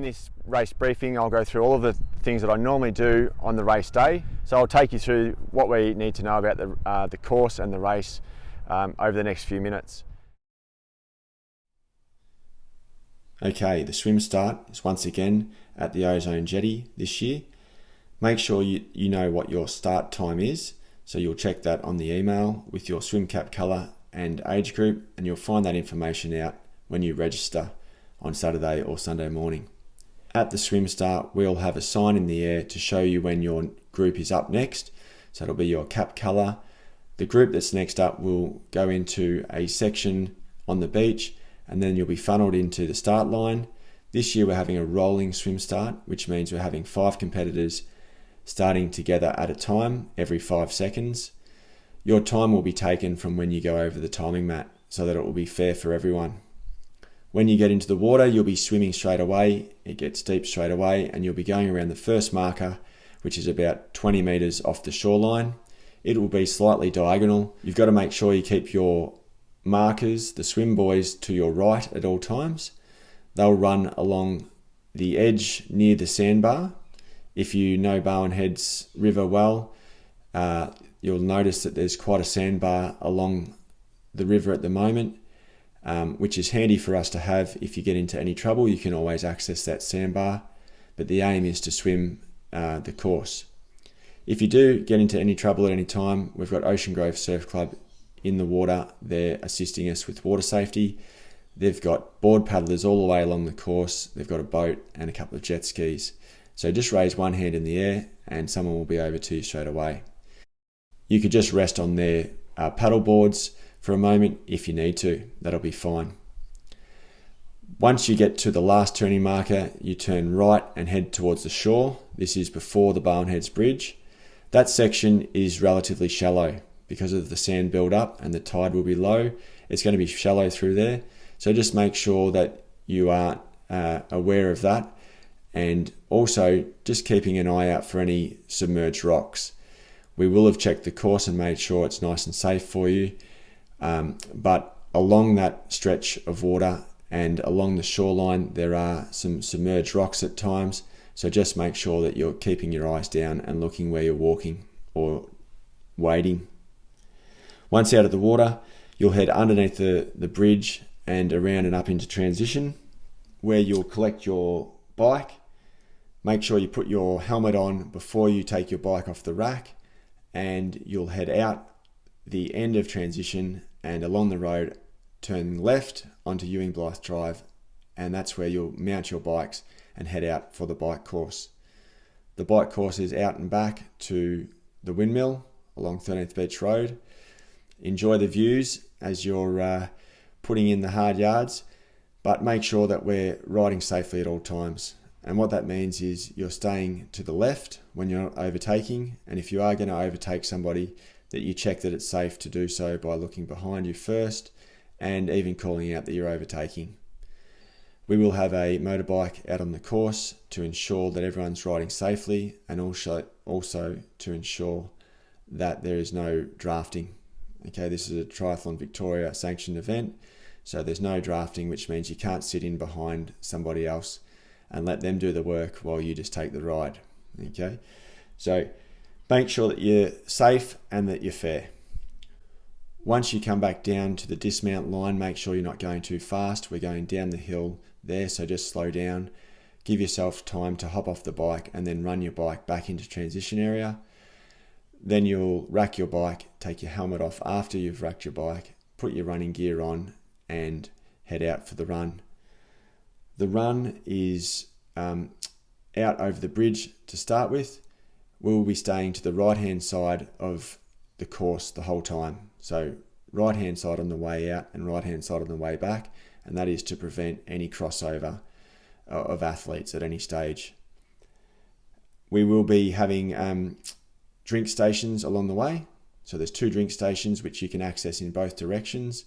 this race briefing, I'll go through all of the things that I normally do on the race day. So I'll take you through what we need to know about the course and the race over the next few minutes. Okay, the swim start is once again at the Ozone Jetty this year. Make sure you know what your start time is, so you'll check that on the email with your swim cap colour and age group, and you'll find that information out when you register on Saturday or Sunday morning. At the swim start, we'll have a sign in the air to show you when your group is up next, so it'll be your cap colour. The group that's next up will go into a section on the beach, and then you'll be funneled into the start line. This year we're having a rolling swim start, which means we're having 5 competitors starting together at a time every 5 seconds. Your time will be taken from when you go over the timing mat so that it will be fair for everyone. When you get into the water, you'll be swimming straight away. It gets deep straight away, and you'll be going around the first marker, which is about 20 metres off the shoreline. It will be slightly diagonal. You've got to make sure you keep your markers, the swim buoys, to your right at all times. They'll run along the edge near the sandbar. If you know Barwon Heads River well, you'll notice that there's quite a sandbar along the river at the moment, which is handy for us to have. If you get into any trouble, you can always access that sandbar, but the aim is to swim the course. If you do get into any trouble at any time, we've got Ocean Grove Surf Club in the water. They're assisting us with water safety. They've got board paddlers all the way along the course. They've got a boat and a couple of jet skis. So just raise one hand in the air and someone will be over to you straight away. You could just rest on their paddle boards for a moment if you need to. That'll be fine. Once you get to the last turning marker, you turn right and head towards the shore. This is before the Barwon Heads Bridge. That section is relatively shallow because of the sand build up and the tide will be low. It's going to be shallow through there. So just make sure that you are aware of that, and also just keeping an eye out for any submerged rocks. We will have checked the course and made sure it's nice and safe for you. But along that stretch of water and along the shoreline, there are some submerged rocks at times. So just make sure that you're keeping your eyes down and looking where you're walking or wading. Once out of the water, you'll head underneath the bridge and around and up into transition, where you'll collect your bike. Make sure you put your helmet on before you take your bike off the rack, and you'll head out the end of transition and along the road, turn left onto Ewing Blythe Drive, and that's where you'll mount your bikes and head out for the bike course. The bike course is out and back to the windmill along 13th Beach Road. Enjoy the views as you're putting in the hard yards, but make sure that we're riding safely at all times. And what that means is you're staying to the left when you're not overtaking, and if you are going to overtake somebody, that you check that it's safe to do so by looking behind you first and even calling out that you're overtaking. We will have a motorbike out on the course to ensure that everyone's riding safely, and also to ensure that there is no drafting. Okay, this is a Triathlon Victoria sanctioned event, so there's no drafting, which means you can't sit in behind somebody else and let them do the work while you just take the ride. Okay, so make sure that you're safe and that you're fair. Once you come back down to the dismount line, make sure you're not going too fast. We're going down the hill there, so just slow down. Give yourself time to hop off the bike and then run your bike back into transition area. Then you'll rack your bike, take your helmet off after you've racked your bike, put your running gear on and head out for the run. The run is out over the bridge to start with. We'll be staying to the right hand side of the course the whole time. So right hand side on the way out and right hand side on the way back, and that is to prevent any crossover of athletes at any stage. We will be having drink stations along the way. So there's 2 drink stations which you can access in both directions,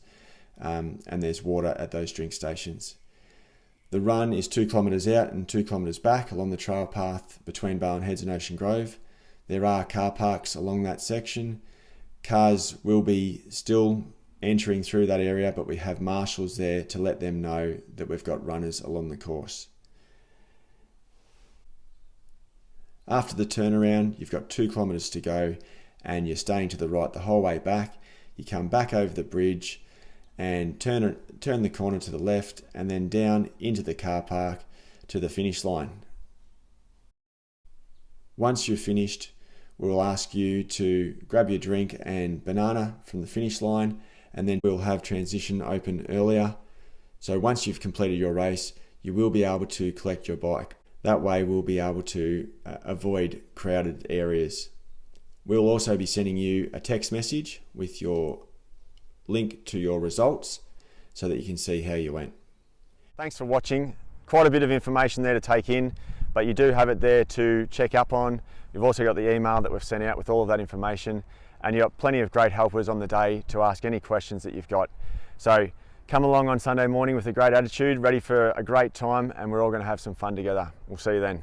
and there's water at those drink stations. The run is 2 kilometres out and 2 kilometres back along the trail path between Barwon Heads and Ocean Grove. There are car parks along that section. Cars will be still entering through that area, but we have marshals there to let them know that we've got runners along the course. After the turnaround, you've got 2 kilometres to go and you're staying to the right the whole way back. You come back over the bridge and turn the corner to the left and then down into the car park to the finish line. Once you're finished, we'll ask you to grab your drink and banana from the finish line, and then we'll have transition open earlier. So once you've completed your race, you will be able to collect your bike. That way we'll be able to avoid crowded areas. We'll also be sending you a text message with your link to your results so that you can see how you went. Thanks for watching. Quite a bit of information there to take in, but you do have it there to check up on. You've also got the email that we've sent out with all of that information, and you've got plenty of great helpers on the day to ask any questions that you've got. So come along on Sunday morning with a great attitude, ready for a great time, and we're all going to have some fun together. We'll see you then.